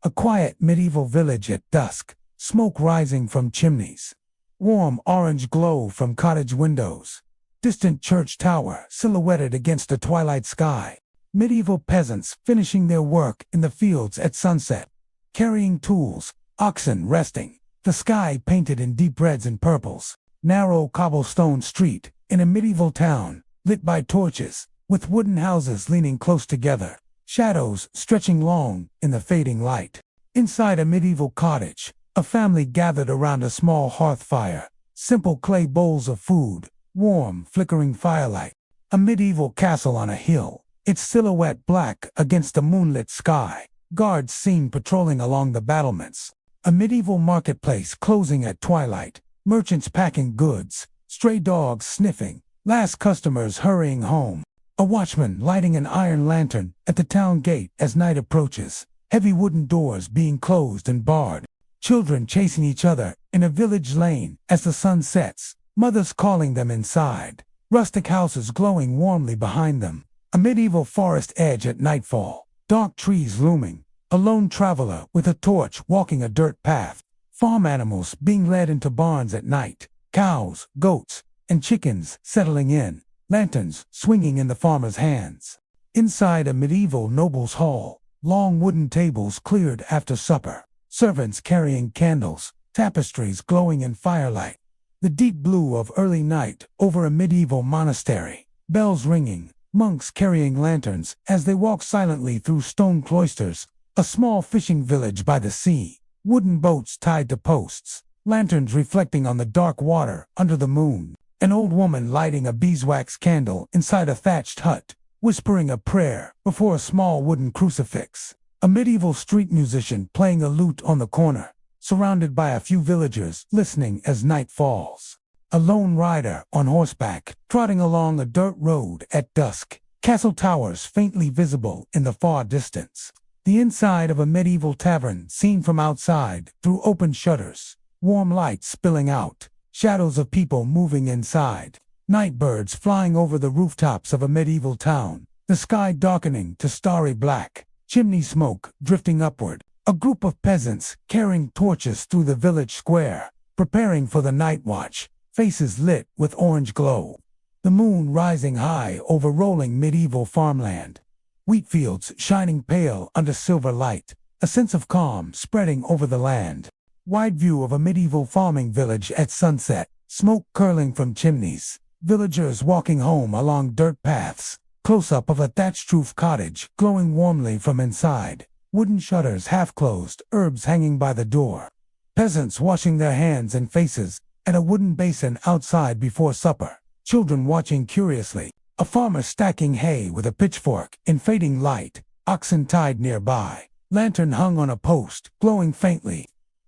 A quiet medieval village at dusk, smoke rising from chimneys. Warm orange glow from cottage windows. Distant church tower silhouetted against the twilight sky. Medieval peasants finishing their work in the fields at sunset. Carrying tools, oxen resting. The sky painted in deep reds and purples. Narrow cobblestone street in a medieval town, lit by torches, with wooden houses leaning close together. Shadows stretching long in the fading light. Inside a medieval cottage, a family gathered around a small hearth fire. Simple clay bowls of food, warm, flickering firelight. A medieval castle on a hill, its silhouette black against the moonlit sky. Guards seen patrolling along the battlements. A medieval marketplace closing at twilight. Merchants packing goods, stray dogs sniffing, last customers hurrying home. A watchman lighting an iron lantern at the town gate as night approaches. Heavy wooden doors being closed and barred. Children chasing each other in a village lane as the sun sets. Mothers calling them inside. Rustic houses glowing warmly behind them. A medieval forest edge at nightfall. Dark trees looming. A lone traveler with a torch walking a dirt path. Farm animals being led into barns at night. Cows, goats, and chickens settling in. Lanterns swinging in the farmer's hands. Inside a medieval noble's hall, long wooden tables cleared after supper. Servants carrying candles, tapestries glowing in firelight. The deep blue of early night over a medieval monastery. Bells ringing, monks carrying lanterns as they walk silently through stone cloisters. A small fishing village by the sea. Wooden boats tied to posts. Lanterns reflecting on the dark water under the moon. An old woman lighting a beeswax candle inside a thatched hut, whispering a prayer before a small wooden crucifix. A medieval street musician playing a lute on the corner, surrounded by a few villagers listening as night falls. A lone rider on horseback, trotting along a dirt road at dusk. Castle towers faintly visible in the far distance. The inside of a medieval tavern seen from outside through open shutters. Warm light spilling out. Shadows of people moving inside. Night birds flying over the rooftops of a medieval town. The sky darkening to starry black. Chimney smoke drifting upward. A group of peasants carrying torches through the village square, preparing for the night watch. Faces lit with orange glow. The moon rising high over rolling medieval farmland. Wheat fields shining pale under silver light. A sense of calm spreading over the land. Wide view of a medieval farming village at sunset, smoke curling from chimneys. Villagers walking home along dirt paths. Close-up of a thatched roof cottage glowing warmly from inside. Wooden shutters half closed, herbs hanging by the door. Peasants washing their hands and faces at a wooden basin outside before supper. Children watching curiously. A farmer stacking hay with a pitchfork in fading light. Oxen tied nearby. Lantern hung on a post, glowing faintly.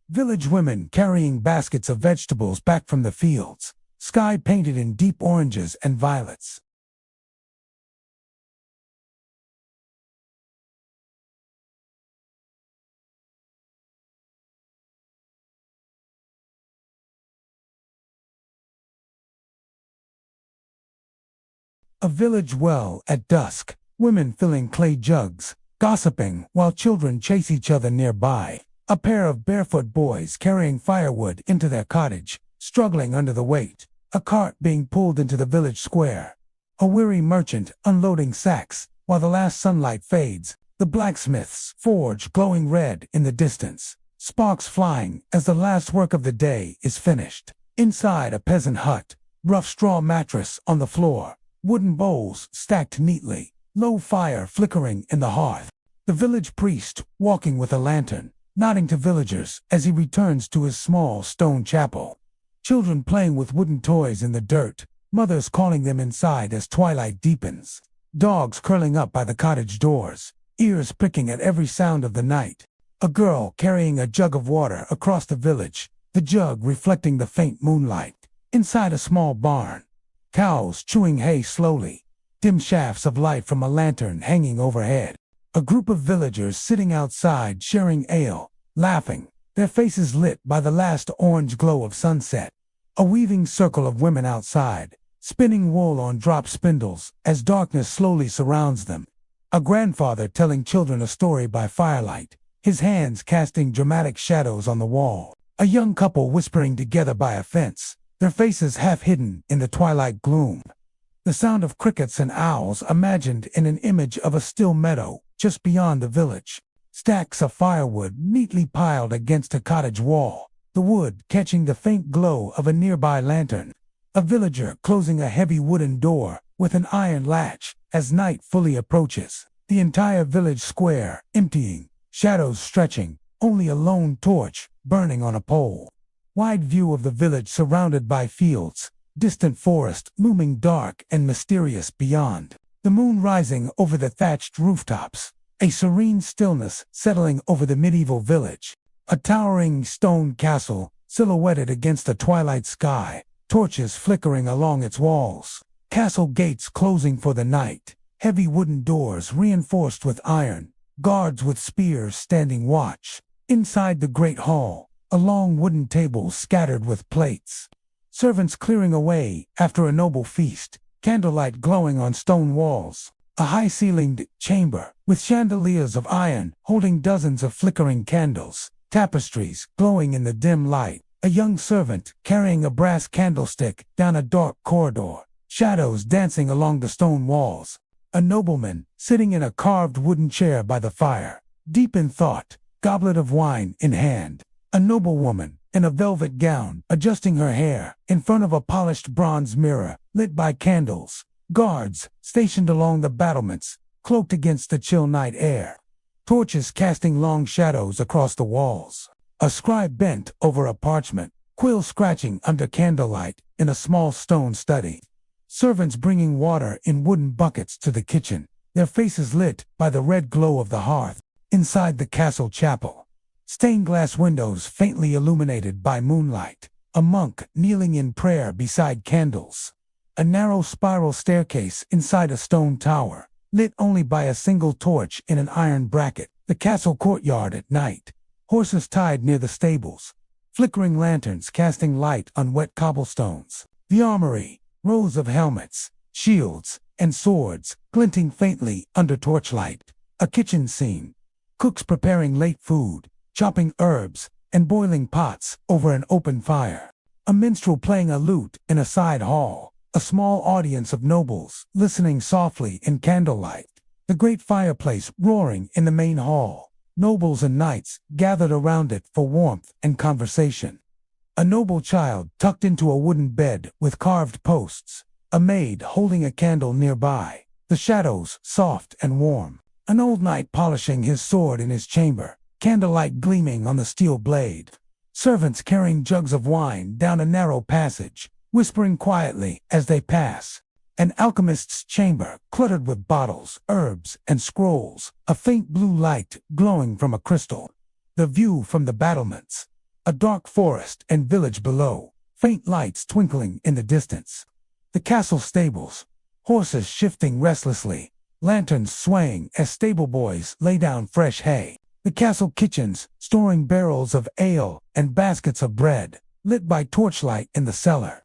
Village women carrying baskets of vegetables back from the fields. Sky painted in deep oranges and violets. A village well at dusk. Women filling clay jugs, gossiping while children chase each other nearby. A pair of barefoot boys carrying firewood into their cottage, struggling under the weight. A cart being pulled into the village square. A weary merchant unloading sacks while the last sunlight fades. The blacksmith's forge glowing red in the distance. Sparks flying as the last work of the day is finished. Inside a peasant hut, rough straw mattress on the floor. Wooden bowls stacked neatly. Low fire flickering in the hearth. The village priest walking with a lantern, nodding to villagers as he returns to his small stone chapel. Children playing with wooden toys in the dirt, mothers calling them inside as twilight deepens. Dogs curling up by the cottage doors, ears pricking at every sound of the night. A girl carrying a jug of water across the village, the jug reflecting the faint moonlight. Inside a small barn, cows chewing hay slowly, dim shafts of light from a lantern hanging overhead. A group of villagers sitting outside sharing ale, laughing, their faces lit by the last orange glow of sunset. A weaving circle of women outside, spinning wool on drop spindles as darkness slowly surrounds them. A grandfather telling children a story by firelight, his hands casting dramatic shadows on the wall. A young couple whispering together by a fence, their faces half hidden in the twilight gloom. The sound of crickets and owls imagined in an image of a still meadow just beyond the village. Stacks of firewood neatly piled against a cottage wall, the wood catching the faint glow of a nearby lantern. A villager closing a heavy wooden door with an iron latch as night fully approaches. The entire village square emptying, shadows stretching, only a lone torch burning on a pole. Wide view of the village surrounded by fields, distant forest looming dark and mysterious beyond. The moon rising over the thatched rooftops, a serene stillness settling over the medieval village. A towering stone castle silhouetted against the twilight sky, torches flickering along its walls. Castle gates closing for the night, heavy wooden doors reinforced with iron, guards with spears standing watch. Inside the great hall, a long wooden table scattered with plates. Servants clearing away after a noble feast, candlelight glowing on stone walls. A high-ceilinged chamber with chandeliers of iron holding dozens of flickering candles, tapestries glowing in the dim light. A young servant carrying a brass candlestick down a dark corridor, shadows dancing along the stone walls. A nobleman sitting in a carved wooden chair by the fire, deep in thought, goblet of wine in hand. A noblewoman in a velvet gown adjusting her hair in front of a polished bronze mirror lit by candles. Guards stationed along the battlements, cloaked against the chill night air. Torches casting long shadows across the walls. A scribe bent over a parchment, quill scratching under candlelight in a small stone study. Servants bringing water in wooden buckets to the kitchen, their faces lit by the red glow of the hearth. Inside the castle chapel, stained glass windows faintly illuminated by moonlight. A monk kneeling in prayer beside candles. A narrow spiral staircase inside a stone tower, lit only by a single torch in an iron bracket. The castle courtyard at night. Horses tied near the stables, flickering lanterns casting light on wet cobblestones. The armory, rows of helmets, shields, and swords glinting faintly under torchlight. A kitchen scene, cooks preparing late food, chopping herbs, and boiling pots over an open fire. A minstrel playing a lute in a side hall, a small audience of nobles listening softly in candlelight. The great fireplace roaring in the main hall. Nobles and knights gathered around it for warmth and conversation. A noble child tucked into a wooden bed with carved posts. A maid holding a candle nearby. The shadows soft and warm. An old knight polishing his sword in his chamber, candlelight gleaming on the steel blade. Servants carrying jugs of wine down a narrow passage, whispering quietly as they pass. An alchemist's chamber cluttered with bottles, herbs, and scrolls, a faint blue light glowing from a crystal. The view from the battlements. A dark forest and village below, faint lights twinkling in the distance. The castle stables, horses shifting restlessly, lanterns swaying as stable boys lay down fresh hay. The castle kitchens, storing barrels of ale and baskets of bread, lit by torchlight in the cellar.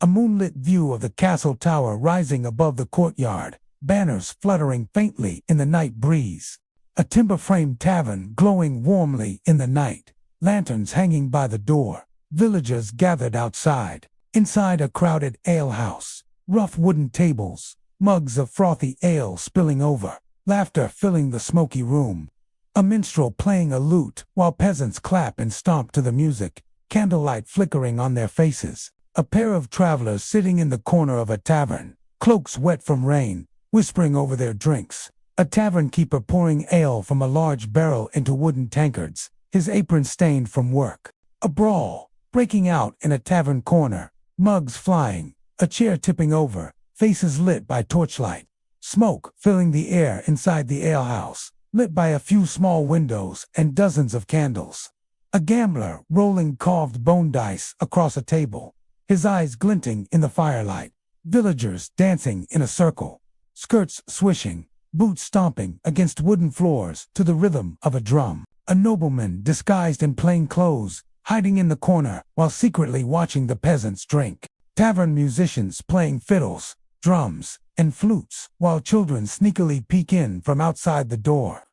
A moonlit view of the castle tower rising above the courtyard, banners fluttering faintly in the night breeze. A timber-framed tavern glowing warmly in the night, lanterns hanging by the door, villagers gathered outside. Inside a crowded alehouse, rough wooden tables, mugs of frothy ale spilling over, laughter filling the smoky room. A minstrel playing a lute while peasants clap and stomp to the music, candlelight flickering on their faces. A pair of travelers sitting in the corner of a tavern, cloaks wet from rain, whispering over their drinks. A tavern keeper pouring ale from a large barrel into wooden tankards, his apron stained from work. A brawl breaking out in a tavern corner, mugs flying, a chair tipping over, faces lit by torchlight. Smoke filling the air inside the alehouse, lit by a few small windows and dozens of candles. A gambler rolling carved bone dice across a table, his eyes glinting in the firelight. Villagers dancing in a circle, skirts swishing, boots stomping against wooden floors to the rhythm of a drum. A nobleman disguised in plain clothes, hiding in the corner while secretly watching the peasants drink. Tavern musicians playing fiddles, drums, and flutes, while children sneakily peek in from outside the door.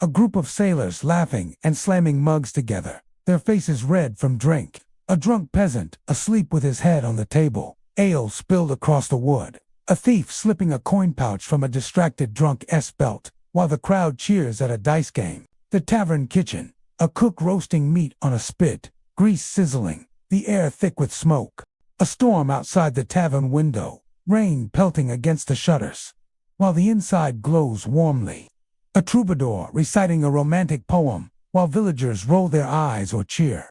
A group of sailors laughing and slamming mugs together, their faces red from drink. A drunk peasant asleep with his head on the table, ale spilled across the wood. A thief slipping a coin pouch from a distracted drunk's belt, while the crowd cheers at a dice game. The tavern kitchen, a cook roasting meat on a spit, grease sizzling, the air thick with smoke. A storm outside the tavern window, rain pelting against the shutters, while the inside glows warmly. A troubadour reciting a romantic poem, while villagers roll their eyes or cheer.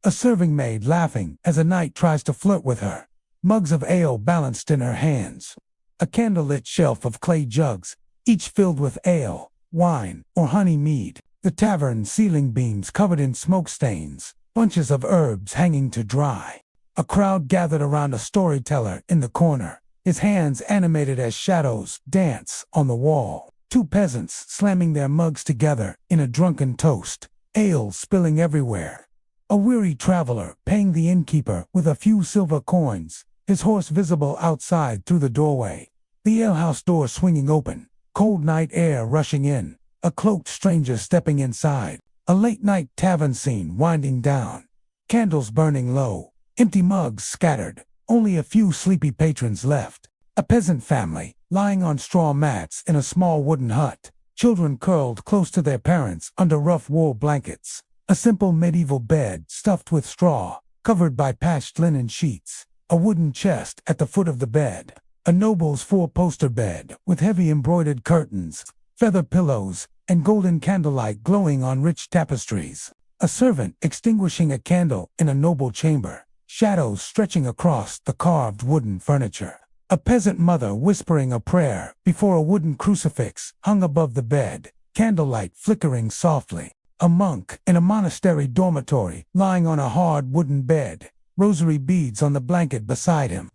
A serving maid laughing as a knight tries to flirt with her, mugs of ale balanced in her hands. A candlelit shelf of clay jugs, each filled with ale, wine, or honey mead. The tavern ceiling beams covered in smoke stains, bunches of herbs hanging to dry. A crowd gathered around a storyteller in the corner, his hands animated as shadows dance on the wall. Two peasants slamming their mugs together in a drunken toast, ale spilling everywhere. A weary traveler paying the innkeeper with a few silver coins, his horse visible outside through the doorway. The alehouse door swinging open, cold night air rushing in, a cloaked stranger stepping inside. A late-night tavern scene winding down, candles burning low, empty mugs scattered, only a few sleepy patrons left. A peasant family lying on straw mats in a small wooden hut, children curled close to their parents under rough wool blankets. A simple medieval bed stuffed with straw, covered by patched linen sheets. A wooden chest at the foot of the bed. A noble's four-poster bed with heavy embroidered curtains, feather pillows, and golden candlelight glowing on rich tapestries. A servant extinguishing a candle in a noble chamber, shadows stretching across the carved wooden furniture. A peasant mother whispering a prayer before a wooden crucifix hung above the bed, candlelight flickering softly. A monk in a monastery dormitory lying on a hard wooden bed, rosary beads on the blanket beside him.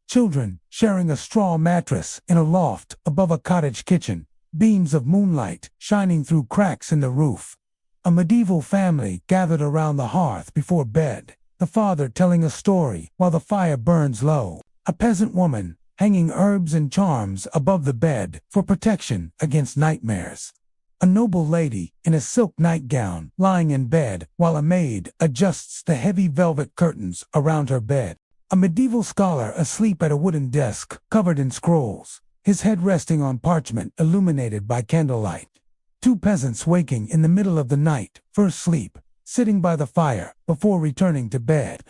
Children sharing a straw mattress in a loft above a cottage kitchen, beams of moonlight shining through cracks in the roof. A medieval family gathered around the hearth before bed, the father telling a story while the fire burns low. A peasant woman hanging herbs and charms above the bed for protection against nightmares. A noble lady in a silk nightgown lying in bed while a maid adjusts the heavy velvet curtains around her bed. A medieval scholar asleep at a wooden desk covered in scrolls, his head resting on parchment illuminated by candlelight. Two peasants waking in the middle of the night, first sleep, sitting by the fire before returning to bed.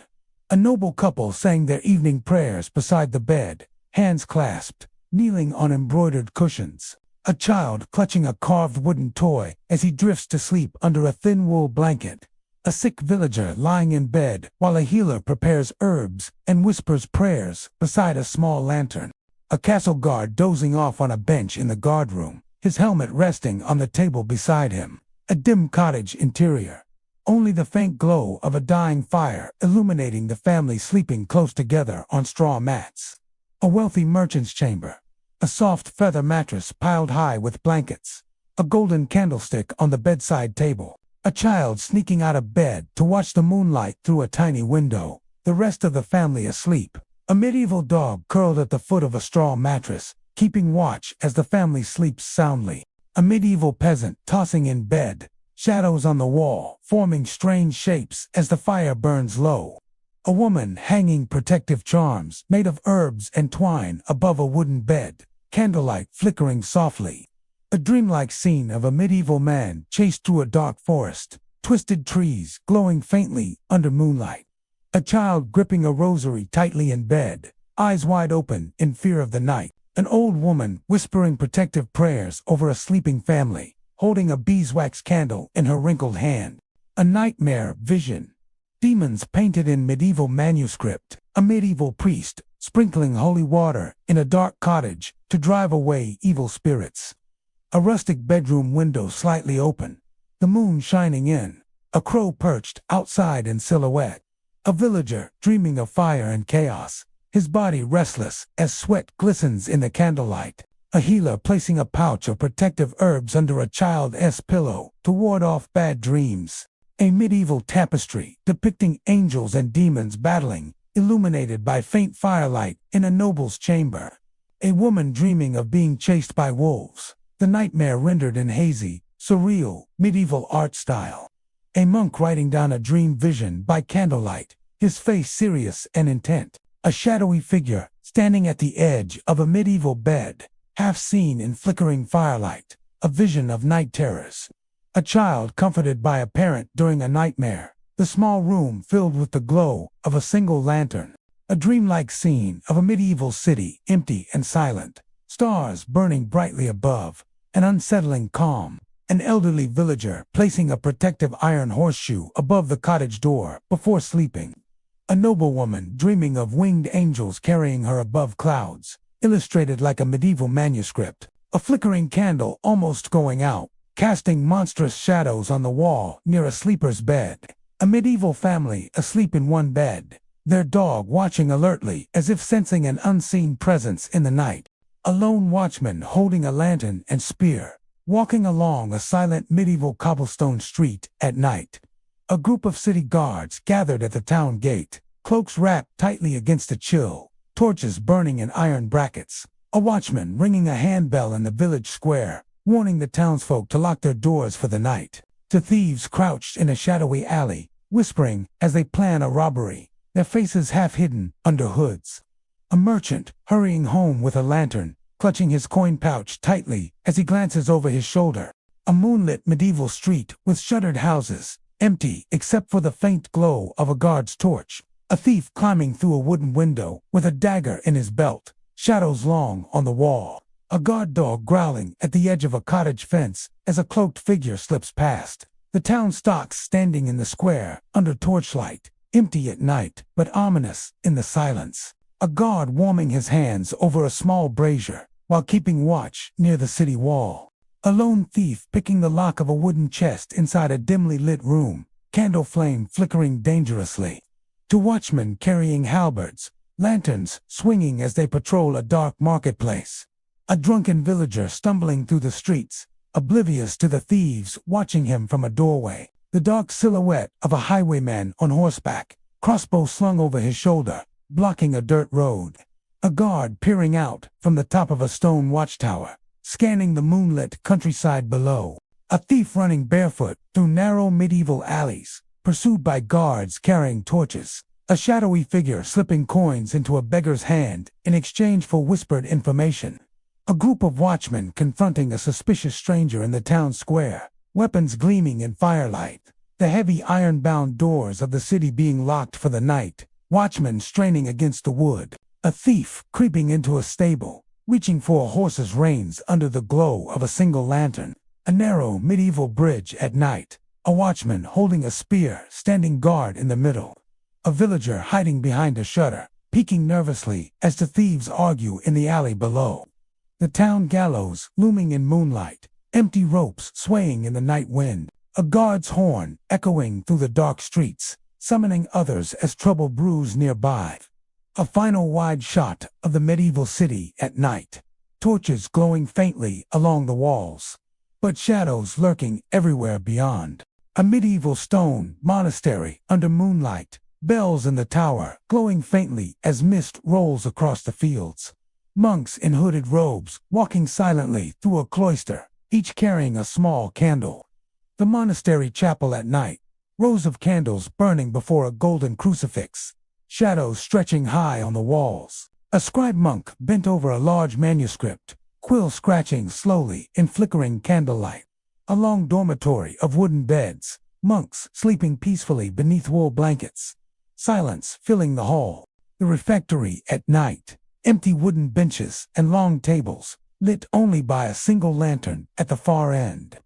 A noble couple saying their evening prayers beside the bed, hands clasped, kneeling on embroidered cushions. A child clutching a carved wooden toy as he drifts to sleep under a thin wool blanket. A sick villager lying in bed while a healer prepares herbs and whispers prayers beside a small lantern. A castle guard dozing off on a bench in the guardroom, his helmet resting on the table beside him. A dim cottage interior. Only the faint glow of a dying fire illuminating the family sleeping close together on straw mats. A wealthy merchant's chamber. A soft feather mattress piled high with blankets. A golden candlestick on the bedside table. A child sneaking out of bed to watch the moonlight through a tiny window. The rest of the family asleep. A medieval dog curled at the foot of a straw mattress, keeping watch as the family sleeps soundly. A medieval peasant tossing in bed, shadows on the wall forming strange shapes as the fire burns low. A woman hanging protective charms made of herbs and twine above a wooden bed, candlelight flickering softly. A dreamlike scene of a medieval man chased through a dark forest, twisted trees glowing faintly under moonlight. A child gripping a rosary tightly in bed, eyes wide open in fear of the night. An old woman whispering protective prayers over a sleeping family, holding a beeswax candle in her wrinkled hand. A nightmare vision. Demons painted in medieval manuscript. A medieval priest sprinkling holy water in a dark cottage to drive away evil spirits. A rustic bedroom window slightly open, the moon shining in. A crow perched outside in silhouette. A villager dreaming of fire and chaos, his body restless as sweat glistens in the candlelight. A healer placing a pouch of protective herbs under a child's pillow to ward off bad dreams. A medieval tapestry depicting angels and demons battling, illuminated by faint firelight in a noble's chamber. A woman dreaming of being chased by wolves, the nightmare rendered in hazy, surreal, medieval art style. A monk writing down a dream vision by candlelight, his face serious and intent. A shadowy figure standing at the edge of a medieval bed, half seen in flickering firelight, a vision of night terrors. A child comforted by a parent during a nightmare, the small room filled with the glow of a single lantern. A dreamlike scene of a medieval city, empty and silent, stars burning brightly above, an unsettling calm. An elderly villager placing a protective iron horseshoe above the cottage door before sleeping. A noblewoman dreaming of winged angels carrying her above clouds, illustrated like a medieval manuscript. A flickering candle almost going out, casting monstrous shadows on the wall near a sleeper's bed. A medieval family asleep in one bed, their dog watching alertly as if sensing an unseen presence in the night. A lone watchman holding a lantern and spear, walking along a silent medieval cobblestone street at night. A group of city guards gathered at the town gate, cloaks wrapped tightly against the chill, torches burning in iron brackets. A watchman ringing a handbell in the village square, warning the townsfolk to lock their doors for the night. To thieves crouched in a shadowy alley, whispering as they plan a robbery, their faces half hidden under hoods. A merchant hurrying home with a lantern, clutching his coin pouch tightly as he glances over his shoulder. A moonlit medieval street with shuttered houses, empty except for the faint glow of a guard's torch. A thief climbing through a wooden window with a dagger in his belt, shadows long on the wall. A guard dog growling at the edge of a cottage fence as a cloaked figure slips past. The town stocks standing in the square under torchlight, empty at night but ominous in the silence. A guard warming his hands over a small brazier while keeping watch near the city wall. A lone thief picking the lock of a wooden chest inside a dimly lit room, candle flame flickering dangerously. Two watchmen carrying halberds, lanterns swinging as they patrol a dark marketplace. A drunken villager stumbling through the streets, oblivious to the thieves watching him from a doorway. The dark silhouette of a highwayman on horseback, crossbow slung over his shoulder, blocking a dirt road. A guard peering out from the top of a stone watchtower, scanning the moonlit countryside below. A thief running barefoot through narrow medieval alleys, pursued by guards carrying torches. A shadowy figure slipping coins into a beggar's hand in exchange for whispered information. A group of watchmen confronting a suspicious stranger in the town square, weapons gleaming in firelight. The heavy iron-bound doors of the city being locked for the night, watchmen straining against the wood. A thief creeping into a stable, reaching for a horse's reins under the glow of a single lantern. A narrow medieval bridge at night, a watchman holding a spear standing guard in the middle. A villager hiding behind a shutter, peeking nervously as the thieves argue in the alley below. The town gallows looming in moonlight, empty ropes swaying in the night wind. A guard's horn echoing through the dark streets, summoning others as trouble brews nearby. A final wide shot of the medieval city at night, torches glowing faintly along the walls, but shadows lurking everywhere beyond. A medieval stone monastery under moonlight, bells in the tower glowing faintly as mist rolls across the fields. Monks in hooded robes walking silently through a cloister, each carrying a small candle. The monastery chapel at night, rows of candles burning before a golden crucifix, shadows stretching high on the walls. A scribe monk bent over a large manuscript, quill scratching slowly in flickering candlelight. A long dormitory of wooden beds, monks sleeping peacefully beneath wool blankets. Silence filling the hall. The refectory at night, empty wooden benches and long tables, lit only by a single lantern at the far end.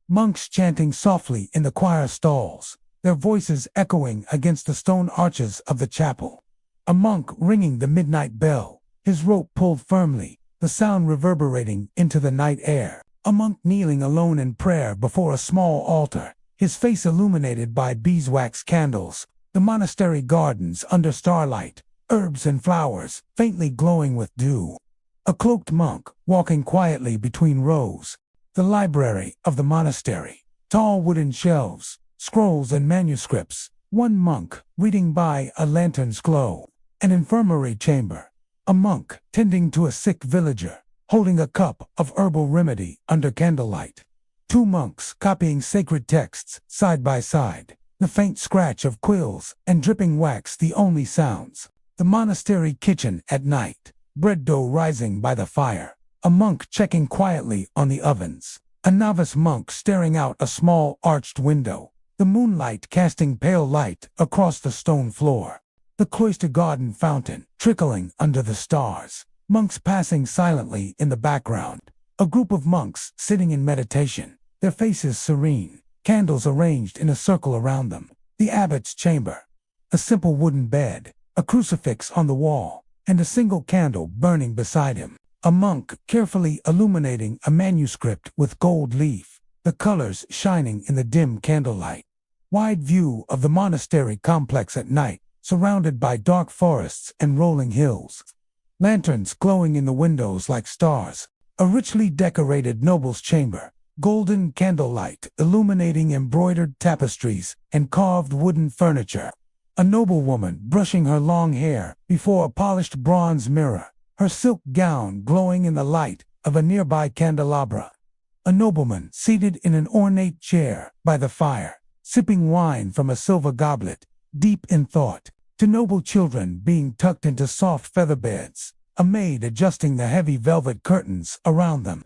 Monks chanting softly in the choir stalls, their voices echoing against the stone arches of the chapel. A monk ringing the midnight bell, his rope pulled firmly, the sound reverberating into the night air. A monk kneeling alone in prayer before a small altar, his face illuminated by beeswax candles. The monastery gardens under starlight, herbs and flowers faintly glowing with dew. A cloaked monk walking quietly between rows. The library of the monastery, tall wooden shelves, scrolls and manuscripts. One monk reading by a lantern's glow. An infirmary chamber. A monk tending to a sick villager, holding a cup of herbal remedy under candlelight. Two monks copying sacred texts side by side. The faint scratch of quills and dripping wax the only sounds. The monastery kitchen at night. Bread dough rising by the fire. A monk checking quietly on the ovens. A novice monk staring out a small arched window. The moonlight casting pale light across the stone floor. The cloister garden fountain trickling under the stars. Monks passing silently in the background. A group of monks sitting in meditation, their faces serene, candles arranged in a circle around them. The abbot's chamber. A simple wooden bed, a crucifix on the wall, and a single candle burning beside him. A monk carefully illuminating a manuscript with gold leaf, the colors shining in the dim candlelight. Wide view of the monastery complex at night, surrounded by dark forests and rolling hills. Lanterns glowing in the windows like stars. A richly decorated noble's chamber. Golden candlelight illuminating embroidered tapestries and carved wooden furniture. A noblewoman brushing her long hair before a polished bronze mirror, her silk gown glowing in the light of a nearby candelabra. A nobleman seated in an ornate chair by the fire, sipping wine from a silver goblet, deep in thought. To noble children being tucked into soft feather beds, a maid adjusting the heavy velvet curtains around them.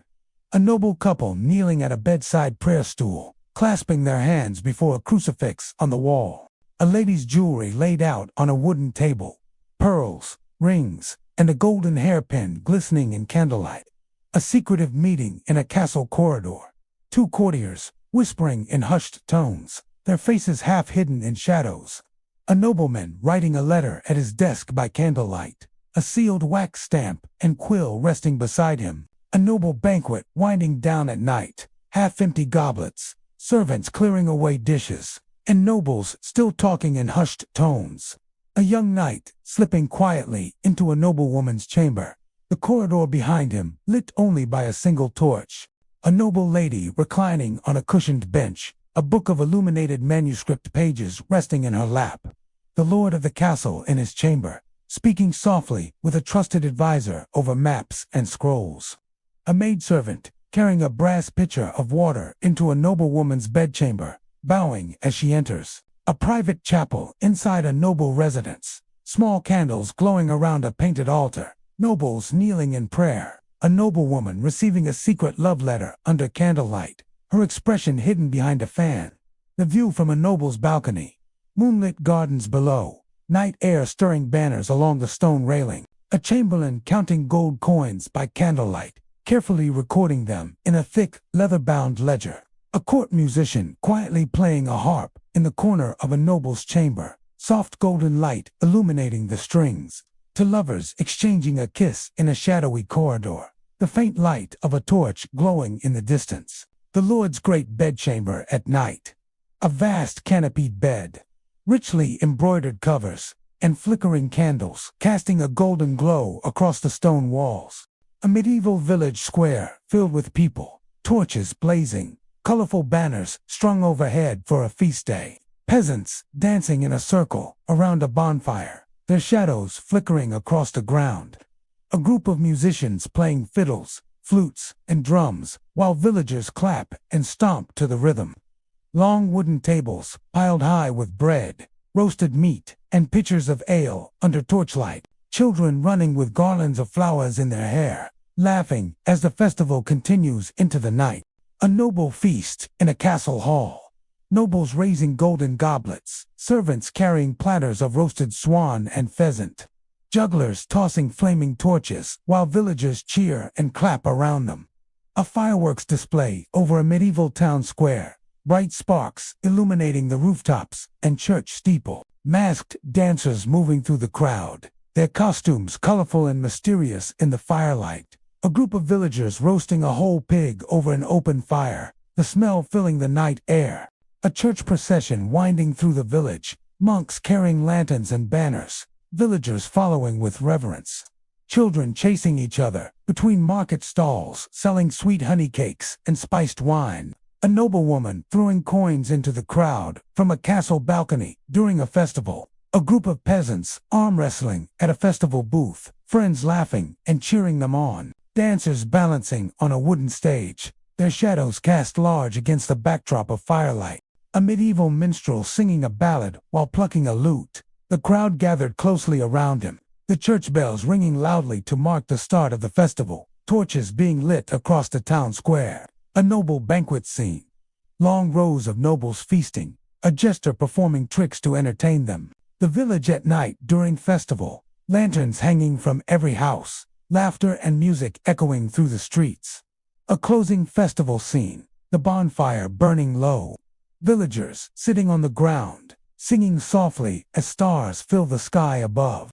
A noble couple kneeling at a bedside prayer stool, clasping their hands before a crucifix on the wall. A lady's jewelry laid out on a wooden table. Pearls, rings, and a golden hairpin glistening in candlelight. A secretive meeting in a castle corridor. Two courtiers, whispering in hushed tones, their faces half hidden in shadows. A nobleman writing a letter at his desk by candlelight. A sealed wax stamp and quill resting beside him. A noble banquet winding down at night. Half-empty goblets, servants clearing away dishes, and nobles still talking in hushed tones. A young knight slipping quietly into a noblewoman's chamber. The corridor behind him lit only by a single torch. A noble lady reclining on a cushioned bench, a book of illuminated manuscript pages resting in her lap. The lord of the castle in his chamber, speaking softly with a trusted advisor over maps and scrolls. A maidservant carrying a brass pitcher of water into a noblewoman's bedchamber, bowing as she enters. A private chapel inside a noble residence. Small candles glowing around a painted altar. Nobles kneeling in prayer. A noblewoman receiving a secret love letter under candlelight, her expression hidden behind a fan. The view from a noble's balcony. Moonlit gardens below. Night air stirring banners along the stone railing. A chamberlain counting gold coins by candlelight, carefully recording them in a thick, leather-bound ledger. A court musician quietly playing a harp in the corner of a noble's chamber, soft golden light illuminating the strings. To lovers exchanging a kiss in a shadowy corridor, the faint light of a torch glowing in the distance. The lord's great bedchamber at night. A vast canopied bed, richly embroidered covers, and flickering candles casting a golden glow across the stone walls. A medieval village square filled with people, torches blazing, colorful banners strung overhead for a feast day. Peasants dancing in a circle around a bonfire, their shadows flickering across the ground. A group of musicians playing fiddles, flutes, and drums, while villagers clap and stomp to the rhythm. Long wooden tables piled high with bread, roasted meat, and pitchers of ale under torchlight. Children running with garlands of flowers in their hair, laughing as the festival continues into the night. A noble feast in a castle hall. Nobles raising golden goblets, servants carrying platters of roasted swan and pheasant. Jugglers tossing flaming torches while villagers cheer and clap around them. A fireworks display over a medieval town square. Bright sparks illuminating the rooftops and church steeple. Masked dancers moving through the crowd, their costumes colorful and mysterious in the firelight. A group of villagers roasting a whole pig over an open fire, the smell filling the night air. A church procession winding through the village, monks carrying lanterns and banners, villagers following with reverence. Children chasing each other between market stalls, selling sweet honey cakes and spiced wine. A noblewoman throwing coins into the crowd from a castle balcony during a festival. A group of peasants arm wrestling at a festival booth, friends laughing and cheering them on. Dancers balancing on a wooden stage. their shadows cast large against the backdrop of firelight. A medieval minstrel singing a ballad while plucking a lute. The crowd gathered closely around him, the church bells ringing loudly to mark the start of the festival, torches being lit across the town square. A noble banquet scene. Long rows of nobles feasting, a jester performing tricks to entertain them. The village at night during festival, lanterns hanging from every house, laughter and music echoing through the streets. A closing festival scene, the bonfire burning low. Villagers sitting on the ground, singing softly as stars fill the sky above.